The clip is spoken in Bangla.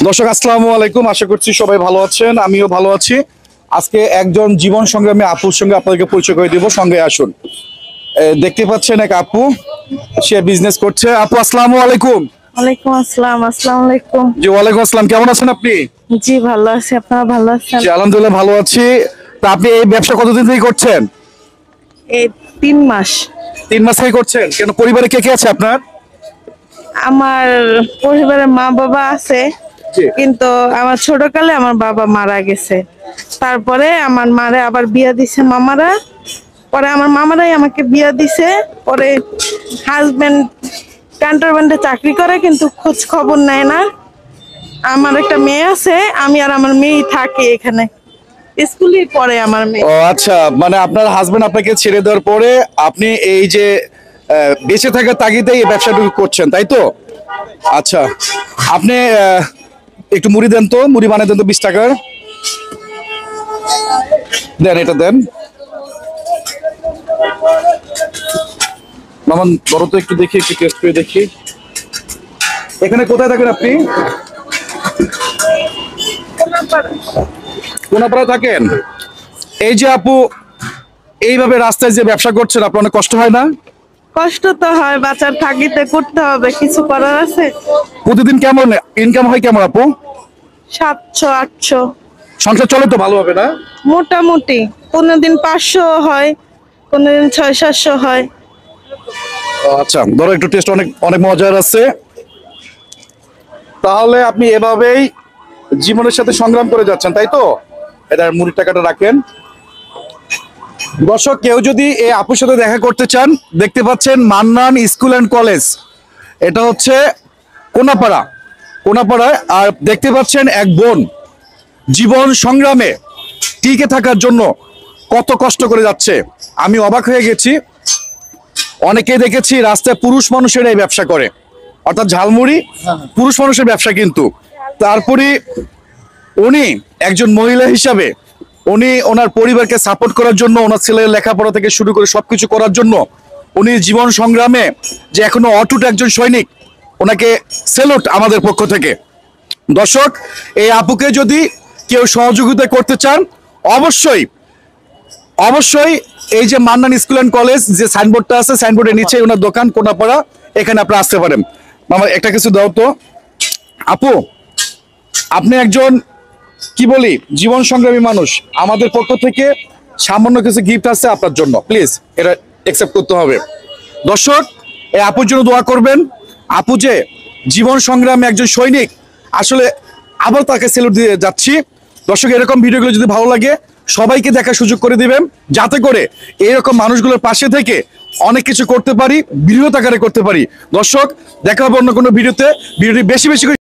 দর্শক আসসালামু আলাইকুম, আশা করছি সবাই ভালো আছেন, আমিও ভালো আছি। আজকে একজন জীবন সংগ্রামী আপুর সঙ্গে আপনাদেরকে পরিচয় করে দিব, সঙ্গে আসুন। দেখতে পাচ্ছেন এক আপু, সে বিজনেস করছে। আপু আসসালামু আলাইকুম। ওয়ালাইকুম আসসালাম। আসসালামু আলাইকুম। জি ওয়ালাইকুম আসসালাম, কেমন আছেন আপনি? জি ভালো আছি, আপনারা ভালো আছেন? জি আলহামদুলিল্লাহ ভালো আছি। তা আপনি এই ব্যবসা কতদিন থেকে করছেন? এই 3 মাস। 3 মাস থেকে করছেন। কেন, পরিবারে কে কে আছে আপনার? আমার পরিবারে মা বাবা আছে, জি। কিন্তু আমার ছোটকালে আমার বাবা মারা গেছে। তারপরে আমার মারে আবার বিয়া দিছে মামারা, পরে আমার মামারাই আমাকে বিয়া দিছে। পরে হাজবেন্ড ক্যান্টনমেন্টে চাকরি করে, কিন্তু খোঁজ খবর নেয় না। আমার একটা মেয়ে আছে, আমি আর আমার মেয়ে থাকি এখানে, স্কুলে পড়ে আমার মেয়ে। ও আচ্ছা, মানে আপনার হাজবেন্ড আপনাকে ছেড়ে দেওয়ার পরে আপনি এই যে বেঁচে থাকার তাগিদে এই ব্যবসাটুকু করছেন, তাই তো? আচ্ছা, আপনি একটু মুড়ি দেন তো, মুড়ি বানিয়ে দেন তো 20 টাকার। দেন, এটা দেন মামান, বড় তো একটু দেখি, একটু টেস্ট করে দেখি। এখানে কোথায় থাকেন আপনি? কোনাপাড়া থাকেন। এই যে আপু এইভাবে রাস্তায় যে ব্যবসা করছেন, আপনার অনেক কষ্ট হয় না? কষ্ট তো হয়, বাচ্চার থাকিতে করতে হবে, কিছু করার আছে? প্রতিদিন কেমন ইনকাম হয়, কেমন আপু? 700-800 সংসার চলে তো ভালোভাবে না? মোটামুটি। কোনদিন 500 হয়, কোনদিন 600-700 হয়। আচ্ছা, ধরো একটু টেস্ট অনেক অনেক মজার আছে। তাহলে আপনি এভাবেই জীবনের সাথে সংগ্রাম করে যাচ্ছেন, তাই তো? এটা মুড়ির টাকাটা রাখেন। দর্শক, কেউ যদি এই আপুর সাথে দেখা করতে চান, দেখতে পাচ্ছেন মান্নান স্কুল অ্যান্ড কলেজ, এটা হচ্ছে কোনাপাড়ায়। আর দেখতে পাচ্ছেন এক বোন জীবন সংগ্রামে টিকে থাকার জন্য কত কষ্ট করে যাচ্ছে। আমি অবাক হয়ে গেছি। অনেকে দেখেছি রাস্তায় পুরুষ মানুষের এই ব্যবসা করে, অর্থাৎ ঝালমুড়ি পুরুষ মানুষের ব্যবসা, কিন্তু তারপরে উনি একজন মহিলা হিসাবে উনি ওনার পরিবারকে সাপোর্ট করার জন্য, ওনার ছেলের লেখাপড়া থেকে শুরু করে সবকিছু করার জন্য উনি জীবন সংগ্রামে যে এখনো অটুট একজন সৈনিক, ওনাকে স্যালুট আমাদের পক্ষ থেকে। দর্শক, এই আপুকে যদি কেউ সহযোগিতা করতে চান, অবশ্যই অবশ্যই এই যে মান্নান স্কুল অ্যান্ড কলেজ যে সাইনবোর্ডটা আছে, সাইনবোর্ডের নিচে ওনার দোকান কোনাপাড়া, এখানে আপনারা আসতে পারেন। মামা একটা কিছু দাও তো। আপু, আপনি একজন কি বলি জীবন সংগ্রামী মানুষ, আমাদের পক্ষ থেকে সামান্য কিছু গিফট আছে আপনার জন্য, প্লিজ এটা অ্যাকসেপ্ট করতে হবে। দর্শক, এই আপুর জন্য দোয়া করবেন। আপু যে জীবন সংগ্রামে একজন সৈনিক, আসলে আবার তাকে স্যালুট দিয়ে যাচ্ছি। দর্শক, এরকম ভিডিওগুলো যদি ভালো লাগে সবাইকে দেখার সুযোগ করে দিবেন, যাতে করে এইরকম মানুষগুলোর পাশে থেকে অনেক কিছু করতে পারি, বৃহৎ আকারে করতে পারি। দর্শক, দেখা হবে অন্য কোনো ভিডিওতে। ভিডিওটি বেশি বেশি করে